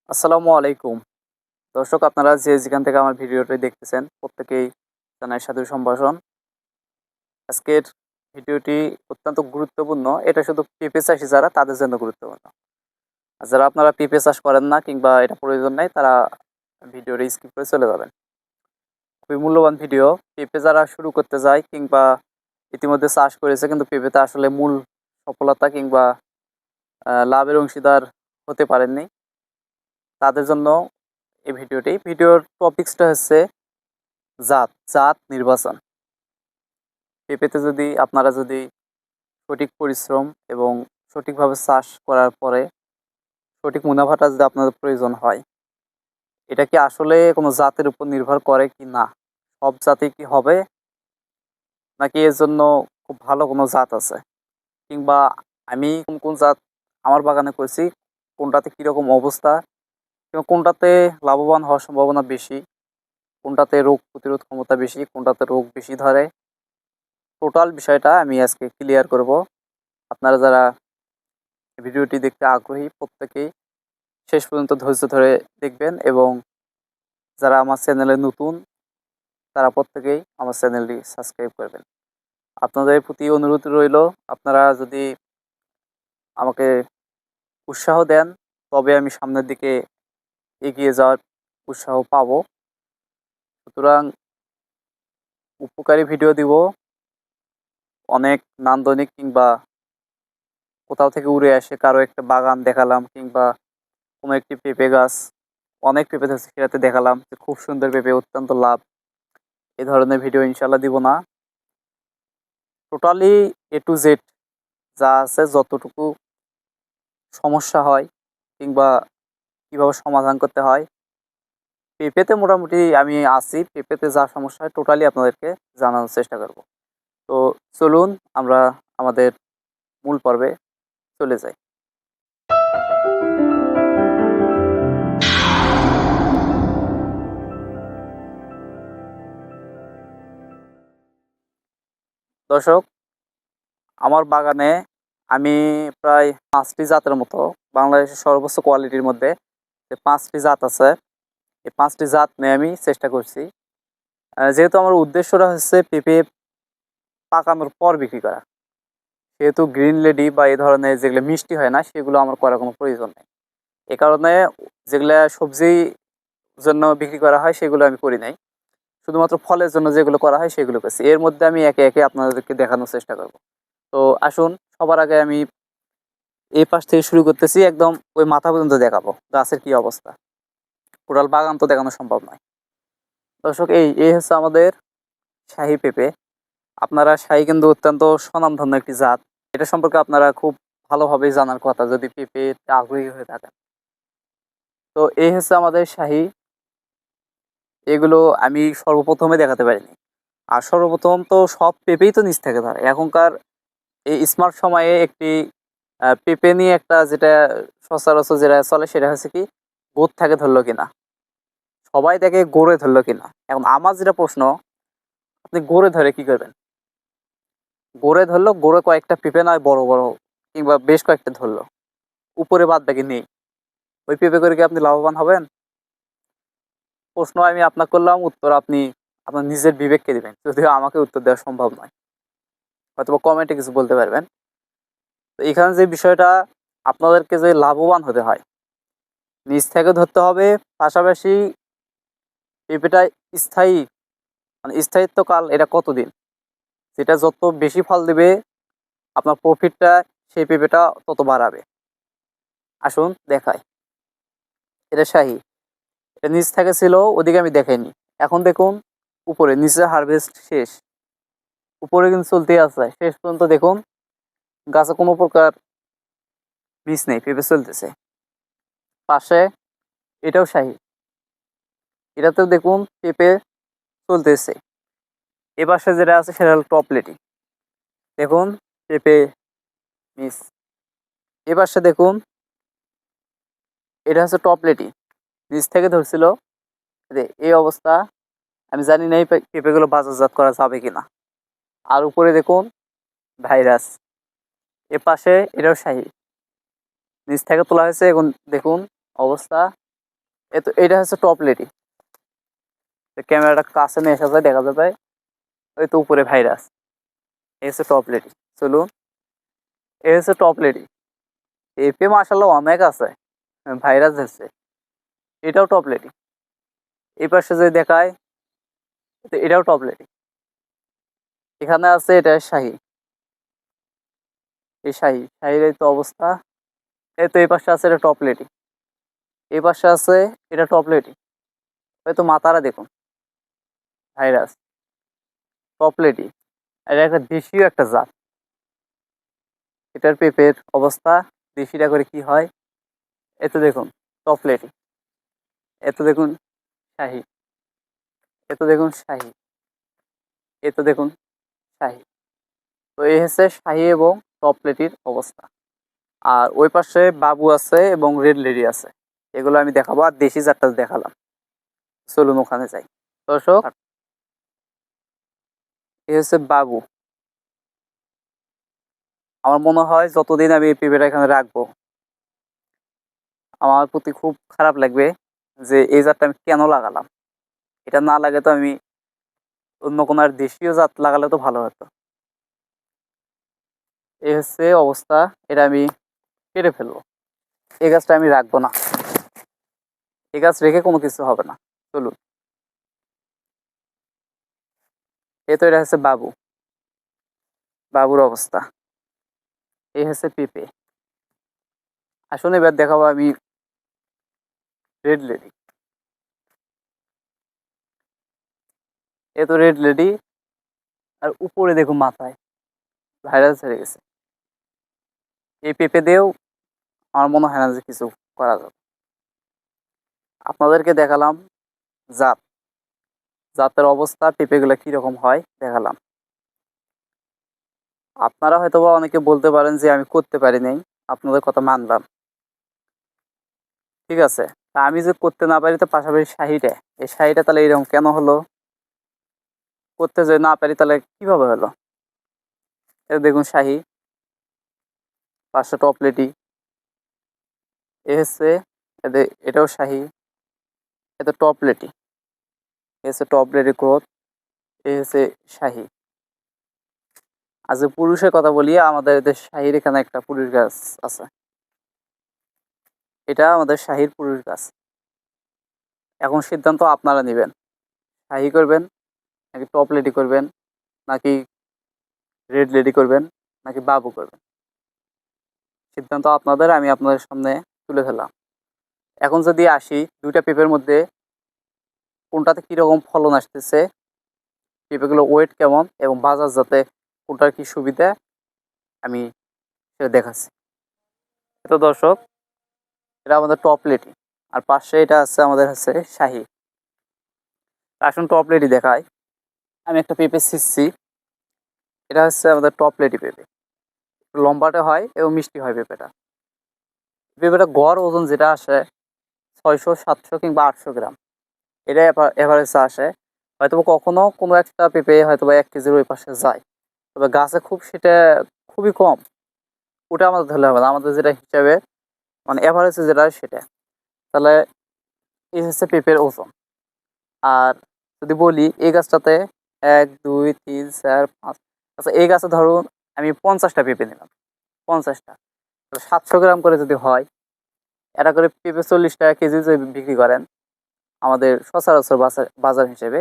আসসালামু আলাইকুম। দর্শক, আপনারা যে যেখান থেকে আমার ভিডিওটি দেখতেছেন প্রত্যেকেই জানাই সাদর সম্ভাষণ। আজকের ভিডিওটি অত্যন্ত গুরুত্বপূর্ণ। এটা শুধু পেঁপে চাষী যারা তাদের জন্য গুরুত্বপূর্ণ। আর যারা আপনারা পেঁপে চাষ করেন না কিংবা এটা প্রয়োজন নাই তারা ভিডিওটি স্কিপ করে চলে যাবেন। খুবই মূল্যবান ভিডিও। পেঁপে যারা শুরু করতে যায় কিংবা ইতিমধ্যে চাষ করেছে কিন্তু পেঁপেতে আসলে মূল সফলতা কিংবা লাভের অংশীদার হতে পারেননি, তাদের জন্য এই ভিডিওটি। ভিডিওর টপিকসটা হচ্ছে জাত নির্বাচন। পেঁপেতে যদি আপনারা সঠিক পরিশ্রম এবং সঠিকভাবে চাষ করার পরে সঠিক মুনাফাটা যদি আপনাদের প্রয়োজন হয়, এটা কি আসলে কোনো জাতের উপর নির্ভর করে কি না? সব জাতেই কি হবে? নাকি এর জন্য খুব ভালো কোনো জাত আছে? কিংবা আমি কোন জাত আমার বাগানে করেছি, কোনটাতে কীরকম অবস্থা কিংবা কোনটাতে লাভবান হওয়ার সম্ভাবনা বেশি, কোনটাতে রোগ প্রতিরোধ ক্ষমতা বেশি, কোনটাতে রোগ বেশি ধরে, টোটাল বিষয়টা আমি আজকে ক্লিয়ার করব। আপনারা যারা ভিডিওটি দেখতে আগ্রহী প্রত্যেকেই শেষ পর্যন্ত ধৈর্য ধরে দেখবেন এবং যারা আমার চ্যানেলে নতুন তারা প্রত্যেকেই আমার চ্যানেলটি সাবস্ক্রাইব করবেন। আপনাদের প্রতি অনুরোধ রইল, আপনারা যদি আমাকে উৎসাহ দেন তবে আমি সামনের দিকে এগিয়ে যাওয়ার উৎসাহ পাবো। সুতরাং উপকারী ভিডিও দিব, অনেক নান্দনিক কিংবা কোথাও থেকে উড়ে আসে কারো একটা বাগান দেখালাম কিংবা কোনো একটি পেঁপে গাছ, অনেক পেঁপে ধরছে সেটাতে দেখালাম যে খুব সুন্দর পেঁপে, অত্যন্ত লাভ, এ ধরনের ভিডিও ইনশাল্লাহ দিব না। টোটালি এ টু জেড যা আছে, যতটুকু সমস্যা হয় কিংবা কীভাবে সমাধান করতে হয়, পেঁপেতে মোটামুটি আমি আছি, পেঁপেতে যা সমস্যা হয় টোটালি আপনাদেরকে জানানোর চেষ্টা করব। তো চলুন আমরা আমাদের মূল পর্বে চলে যাই। দর্শক, আমার বাগানে আমি প্রায় ৫টি জাতের মতো, বাংলাদেশের সর্বোচ্চ কোয়ালিটির মধ্যে যে ৫টি জাত আছে, এই ৫টি জাত নিয়ে আমি চেষ্টা করছি। যেহেতু আমার উদ্দেশ্যটা হচ্ছে পেঁপে পাকানোর পর বিক্রি করা, সেহেতু গ্রিন লেডি বা এই ধরনের যেগুলো মিষ্টি হয় না সেগুলো আমার করার কোনো প্রয়োজন নেই। এ কারণে যেগুলা সবজির জন্য বিক্রি করা হয় সেগুলো আমি করি নাই। শুধুমাত্র ফলের জন্য যেগুলো করা হয় সেগুলো করছি। এর মধ্যে আমি একে একে আপনাদেরকে দেখানোর চেষ্টা করব। তো আসুন, সবার আগে আমি এই পাশ থেকে শুরু করতেছি, একদম ওই মাথা পর্যন্ত দেখাবো গাছের কি অবস্থা। টোটাল বাগান তো দেখানো সম্ভব নয়। দর্শক, এই হচ্ছে আমাদের শাহী পেঁপে। আপনারা শাহী কিন্তু অত্যন্ত স্বনামধন্য একটি জাত। এটা সম্পর্কে আপনারা খুব ভালোভাবেই জানার কথা যদি পেঁপেতে আগ্রহী হয়ে থাকেন। তো এই হচ্ছে আমাদের শাহী। এগুলো আমি সর্বপ্রথমে দেখাতে পারিনি। আর সর্বপ্রথম তো সব পেঁপেই তো নিচ থেকে ধরে। এখনকার এই স্মার্ট সময়ে একটি পেঁপে নিয়ে একটা যেটা সচরাচর যেটা চলে সেটা হচ্ছে কি, গোদ থেকে ধরলো কিনা। সবাই দেখে গড়ে ধরলো কিনা। এখন আমার যেটা প্রশ্ন, আপনি গড়ে ধরে কি করবেন? গড়ে ধরলো, গড়ে কয়েকটা পেঁপে নয় বড় বড় কিংবা বেশ কয়েকটা ধরলো, উপরে বাদ বাকি নেই, ওই পেঁপে করে কি আপনি লাভবান হবেন? প্রশ্ন আমি আপনাকে করলাম, উত্তর আপনি আপনার নিজের বিবেককে দিবেন, যদিও আমাকে উত্তর দেওয়া সম্ভব নয়। হয়তো কমেন্টে কিছু বলতে পারবেন। তো এখানে যে বিষয়টা, আপনাদেরকে যে লাভবান হতে হয় নিজ থেকে ধরতে হবে, পাশাপাশি পেঁপেটা স্থায়ী, মানে স্থায়িত্বকাল এটা কতদিন, যেটা যত বেশি ফল দেবে আপনার প্রফিটটা সেই পেঁপেটা তত বাড়াবে। আসুন দেখাই। এটা শাহী, এটা নিচ থেকে ছিল, ওদিকে আমি দেখাইনি। এখন দেখুন উপরে, নিচে হারভেস্ট শেষ, উপরে কিন্তু চলতেই আছে শেষ পর্যন্ত। দেখুন গাছে কোনো প্রকার মিস নেই, পেঁপে চলতেছে। পাশে এটাও শাহী, এটাতেও দেখুন পেঁপে চলতেছে। এ পাশে যেটা আছে সেটা হলো টপলেটি, দেখুন পেঁপে মিস। এ পাশে দেখুন এটা হচ্ছে টপলেটি, নিচ থেকে ধরছিল, এই অবস্থা। আমি জানি না এই পেঁপেগুলো বাজারজাত করা যাবে কিনা। আর উপরে দেখুন ভাইরাস। এ পাশে এটাও শাহী, নিচ থেকে তোলা হয়েছে, এখন দেখুন অবস্থা। তো এটা হচ্ছে টপ লেডি। ক্যামেরাটা কাছে নিয়ে আসা যায়, দেখা যাবে ওই তো উপরে ভাইরাস। এই হচ্ছে টপ লেডি। চলুন, এই হচ্ছে টপ লেডি। এপে মাশাআল্লাহ অনেক আছে, ভাইরাস হচ্ছে। এটাও টপ লেডি। এই পাশে যদি দেখায়, তো এটাও টপ লেডি। এখানে আছে এটা শাহী। এই শাহীর এই তো অবস্থা। এই তো এই পাশে আছে এটা টপ লেডি। এই পাশে আছে এটা টপ লেডি। এই তো মাথারা দেখুন, ভাইরাস, টপ লেডি। এটা একটা দেশীয় একটা জাত। এটার পেঁপের অবস্থা, দেশিটা করে কি হয়। এত দেখুন টপ লেডি। এত দেখুন শাহী। এত দেখুন শাহী। এত দেখুন শাহী। তো এই হচ্ছে শাহী এবং টপ লেডির অবস্থা। আর ওই পাশে বাবু আছে এবং রেড লেডি আছে। এগুলো আমি দেখাবো, আর দেশি জাতটা দেখালাম। চলুন ওখানে যাই। দর্শক, এই হচ্ছে বাবু। আমার মনে হয় যতদিন আমি এই পেঁপেটা এখানে রাখবো, আমার প্রতি খুব খারাপ লাগবে যে এই জাতটা আমি কেন লাগালাম। এটা না লাগে তো আমি অন্য কোনো আর দেশীয় জাত লাগালে তো ভালো হতো। এই হচ্ছে অবস্থা। এটা আমি কেটে ফেলবো। এই গাছটা আমি রাখবো না। এই গাছ রেখে কোনো কিছু হবে না। চলুন, এই তো এটা হচ্ছে বাবু। বাবুর অবস্থা। এই হচ্ছে পেঁপে। আসুন এবার দেখাবো আমি রেড লেডি। এ তো রেড লেডি। আর উপরে দেখুন মাথায় ভাইরাস ছেড়ে গেছে। এই পেঁপে দিয়েও আমার মনে হয় না যে কিছু করা যাবে। আপনাদেরকে দেখালাম জাত, জাতের অবস্থা, পেঁপেগুলো কিরকম হয় দেখালাম। আপনারা হয়তো বা অনেকে বলতে পারেন যে আমি করতে পারি নাই, আপনাদের কথা মানলাম, ঠিক আছে। তা আমি যে করতে না পারি, তো পাশাপাশি শাহিটা, এই শাহিটা তাহলে এরকম কেন হলো? করতে যে না পারি তাহলে কিভাবে হলো? এটা দেখুন শাহি, পাঁচশো টপ লেডি। এ হচ্ছে এটাও শাহি। এটা টপ লেডি। এ হচ্ছে টপ লেডি গ্রোথ। এ হচ্ছে শাহি। আর যে পুরুষের কথা বলি, আমাদের এদের শাহির এখানে একটা পুরুষ গাছ আছে। এটা আমাদের শাহির পুরুষ গাছ। এখন সিদ্ধান্ত আপনারা নেবেন, শাহি করবেন নাকি টপ লেডি করবেন, নাকি রেড লেডি করবেন, নাকি বাবু করবেন। সিদ্ধান্ত আপনাদের, আমি আপনাদের সামনে তুলে ধরলাম। এখন যদি আসি দুইটা পেঁপের মধ্যে কোনটাতে কীরকম ফলন আসতেছে, পেঁপেগুলো ওয়েট কেমন এবং বাজার যাতে কোনটার কি সুবিধা, আমি সেটা দেখাচ্ছি। তো দর্শক, এটা আমাদের টপ লেডি। আর পাশে এটা আছে আমাদের হচ্ছে শাহি। আসুন টপ লেডি দেখায়। আমি একটা পেঁপে ছিঁচ্ছি। এটা হচ্ছে আমাদের টপ লেডি পেঁপে। লম্বাটে হয় এবং মিষ্টি হয় পেঁপেটা। পেঁপেটা গড় ওজন যেটা আসে 600, 700 কিংবা 800 গ্রাম, এটা এভারেজে আসে। হয়তো কখনো কোনো একটা পেঁপে হয়তো বা 1 কেজির ওই পাশে যায়, তবে গাছে খুব সেটা খুবই কম। ওটা আমাদের ধরলে হবে না, আমাদের যেটা হিসাবে মানে এভারেজে যেটা সেটা। তাহলে এই হচ্ছে পেঁপের ওজন। আর যদি বলি এই গাছটাতে 1 2 3 4 5, আচ্ছা এই গাছে ধরুন আমি 50টা পেঁপে নিলাম, 50টা 700 গ্রাম করে যদি হয়, এটা করে পেঁপে 40 টাকা কেজি যদি বিক্রি করেন আমাদের সচরাচর বাজার হিসেবে,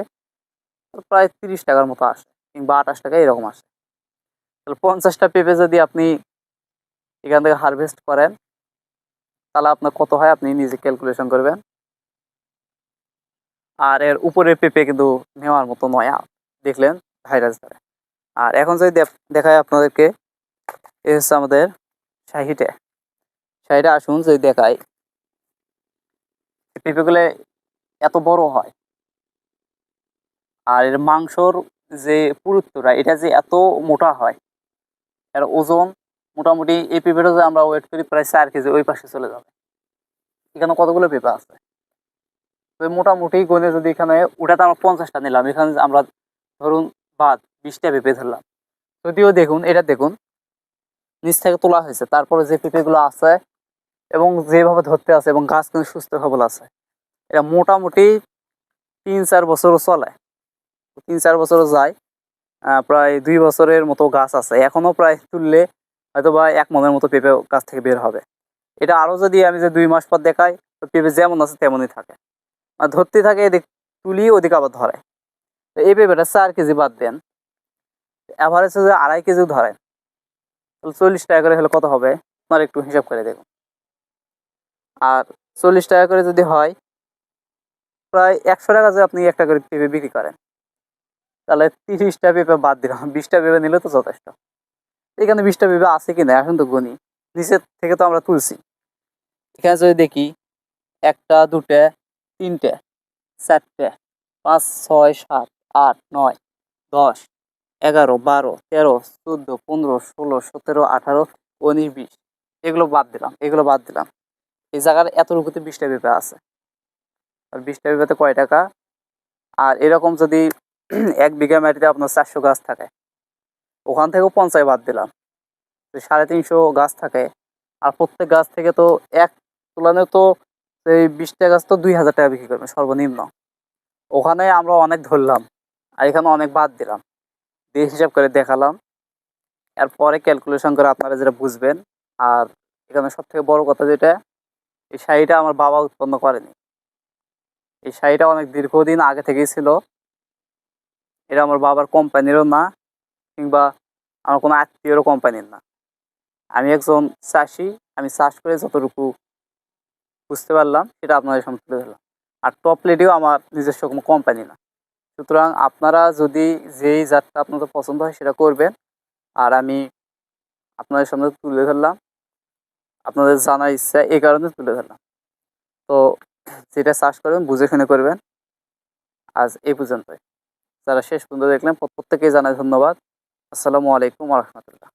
তো প্রায় 30 টাকার মতো আসে, কিংবা 28 টাকা এরকম আসে। তাহলে 50টা পেঁপে যদি আপনি এখান থেকে হারভেস্ট করেন, তাহলে আপনার কত হয় আপনি নিজে ক্যালকুলেশন করবেন। আর এর উপরের পেঁপে কিন্তু নেওয়ার মতো নয়, দেখলেন ভাইরাস ধরে। আর এখন যদি দেখায় আপনাদেরকে, এই হচ্ছে আমাদের শাহিটা। শাহিটা আসুন যদি দেখায়, পেঁপেগুলো এত বড় হয়, আর এর মাংসর যে পুরুত্বটা, এটা যে এত মোটা হয়, এর ওজন মোটামুটি এই পেঁপেটা যে আমরা ওয়েট করি প্রায় 4 কেজি, ওই পাশে চলে যাবে। এখানে কতগুলো পেঁপে আছে, তো মোটামুটি গনে যদি এখানে ওটাতে আমরা 50টা নিলাম, এখানে আমরা ধরুন বাদ 20টা পেঁপে ধরলাম। যদিও দেখুন এটা দেখুন নিচ থেকে তোলা হয়েছে, তারপরে যে পেঁপেগুলো আছে এবং যেভাবে ধরতে আছে এবং গাছ কিন্তু সুস্থ সবল আছে, এটা মোটামুটি 3-4 বছরও চলে, 3-4 বছরও যায়। প্রায় 2 বছরের মতো গাছ আছে, এখনো প্রায় তুললে হয়তো বা 1 মনের মতো পেঁপে গাছ থেকে বের হবে। এটা আরও যদি আমি যে 2 মাস পর দেখাই, তো পেঁপে যেমন আছে তেমনই থাকে, আর ধরতে থাকে, এদিক তুলি ওদিকে আবার ধরে। তো এই পেঁপেটা 4 কেজি বাদ দেন, অ্যাভারেজ যদি 2.5 কেজিও ধরেন, তাহলে 40 টাকা করে হলে কত হবে আপনার একটু হিসাব করে দেখুন। আর 40 টাকা করে যদি হয়, প্রায় 100 টাকা যদি আপনি একটা করে পেঁপে বিক্রি করেন, তাহলে 30টা পেঁপে বাদ দিলাম, 20টা পেঁপে নিলে তো যথেষ্ট। এখানে 20টা পেঁপে আছে কিনা এখন তো গুনি, নিচের থেকে তো আমরা তুলছি। এখানে যদি দেখি 1টা 2টা 3টে 4টে 5 6 7 8 9 10 11 12 13 14 15 16 17 18 19 20, এগুলো বাদ দিলাম, এগুলো বাদ দিলাম। এই জায়গার এতটুকুতে 20টা পেঁপে আছে। আর 20টা পেঁপেতে কয় টাকা? আর এরকম যদি 1 বিঘা মাটিতে আপনার 400 গাছ থাকে, ওখান থেকেও 50 বাদ দিলাম, তো 350 গাছ থাকে। আর প্রত্যেক গাছ থেকে তো এক তুলনায় তো এই 20টা গাছ তো 2000 টাকা বিক্রি করবেন সর্বনিম্ন। ওখানে আমরা অনেক ধরলাম, আর এখানে অনেক বাদ দিলাম, দিয়ে হিসাব করে দেখালাম। এরপরে ক্যালকুলেশন করে আপনারা যেটা বুঝবেন। আর এখানে সব থেকে বড় কথা যেটা, এই শাড়িটা আমার বাবা উৎপন্ন করেনি, এই শাড়িটা অনেক দীর্ঘদিন আগে থেকেই ছিল। এটা আমার বাবার কোম্পানিরও না, কিংবা আমার কোনো আত্মীয়রও কোম্পানির না। আমি একজন চাষি, আমি চাষ করে যতটুকু বুঝতে পারলাম সেটা আপনাদের সামনে তুলে ধরলাম। আর টপ লেডিও আমার নিজস্ব কোনো কোম্পানি না। সুতরাং আপনারা যদি যেই জাতটা আপনাদের পছন্দ হয় সেটা করবেন। আর আমি আপনাদের সামনে তুলে ধরলাম, আপনাদের জানার ইচ্ছা এই কারণে তুলে ধরলাম। তো যেটা চাষ করবেন বুঝে শুনে করবেন। আজ এই পর্যন্তই। যারা শেষ পর্যন্ত দেখলেন প্রত্যেকেই জানাই ধন্যবাদ। আসসালামু আলাইকুম ওয়া রাহমাতুল্লাহ।